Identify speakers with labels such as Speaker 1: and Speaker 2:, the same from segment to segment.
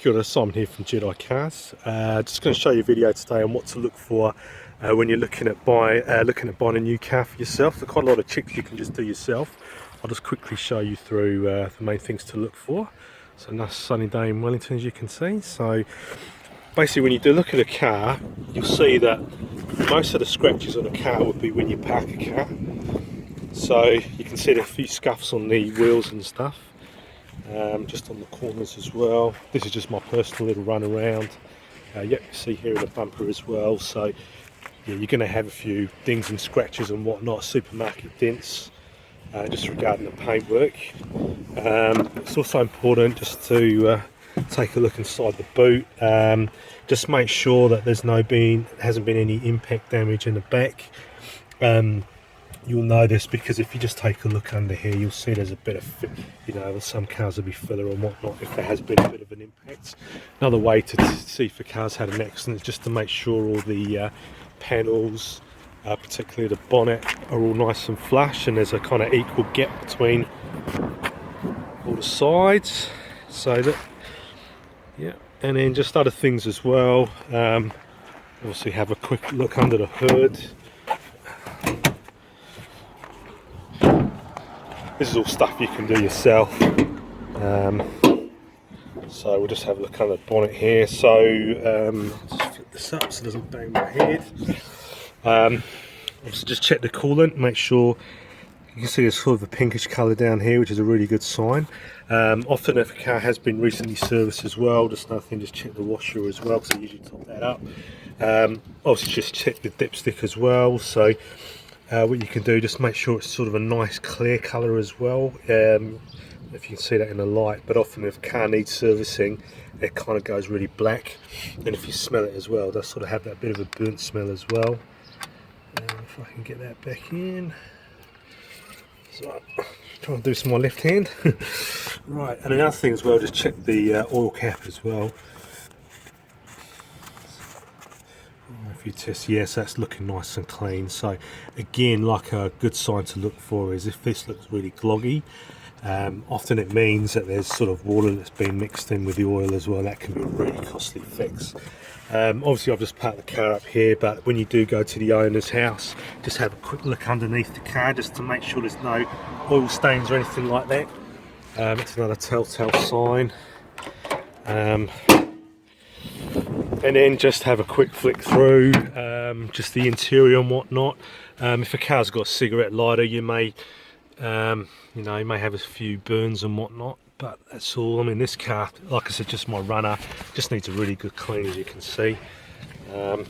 Speaker 1: Kia ora, Simon here from Jedi Cars. Just going to show you a video today on what to look for when you're looking at buying a new car for yourself. There's quite a lot of checks you can just do yourself. I'll just quickly show you through the main things to look for. So nice sunny day in Wellington, as you can see. So basically, when you do look at a car, you'll see that most of the scratches on a car would be when you park a car. So you can see there are a few scuffs on the wheels and stuff. Just on the corners as well. This is just my personal little run around. Yep, you see here in the bumper as well. So yeah, you're going to have a few dings and scratches and whatnot, supermarket dents, just regarding the paintwork. It's also important just to take a look inside the boot. Just make sure that hasn't been any impact damage in the back. You'll know this because if you just take a look under here, you'll see there's a bit of, some cars will be filler and whatnot if there has been a bit of an impact. Another way to see if a car's had an accident is just to make sure all the panels, particularly the bonnet, are all nice and flush and there's a kind of equal gap between all the sides. So that, yeah, and then just other things as well. Obviously have a quick look under the hood. This is all stuff you can do yourself. So we'll just have a look under the bonnet here. So just flip this up so it doesn't bang my head. Obviously just check the coolant, make sure. You can see there's sort of a pinkish colour down here, which is a really good sign. Often if a car has been recently serviced as well, just another thing, just check the washer as well, because I usually top that up. Obviously just check the dipstick as well. So what you can do, just make sure it's sort of a nice clear colour as well, if you can see that in the light. But often if a car needs servicing, it kind of goes really black, and if you smell it as well, it does sort of have that bit of a burnt smell as well. If I can get that back in. So try and do some on my left hand. Right, and another thing as well, just check the oil cap as well. If you test, yes, that's looking nice and clean. So again, like a good sign to look for is if this looks really gloggy, often it means that there's sort of water that's been mixed in with the oil as well. That can be a really costly fix. Obviously I've just parked the car up here, but when you do go to the owner's house, just have a quick look underneath the car just to make sure there's no oil stains or anything like that. It's another telltale sign. And then just have a quick flick through just the interior and whatnot. If a car's got a cigarette lighter, you may have a few burns and whatnot, but that's all. I mean, this car, like I said, just my runner, just needs a really good clean, as you can see. And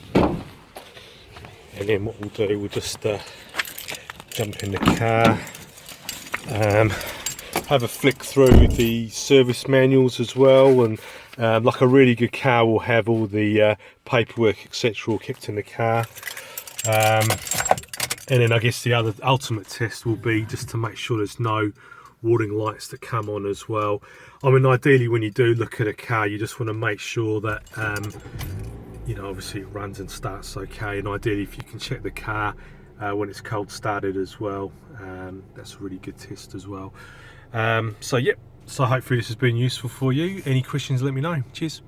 Speaker 1: then what we'll do, we'll just jump in the car, have a flick through the service manuals as well, and like a really good car will have all the paperwork etc all kept in the car. And then I guess the other ultimate test will be just to make sure there's no warning lights that come on as well. I mean, ideally when you do look at a car, you just want to make sure that obviously it runs and starts okay, and ideally if you can check the car when it's cold started as well, that's a really good test as well. So hopefully this has been useful for you. Any questions, let me know. Cheers.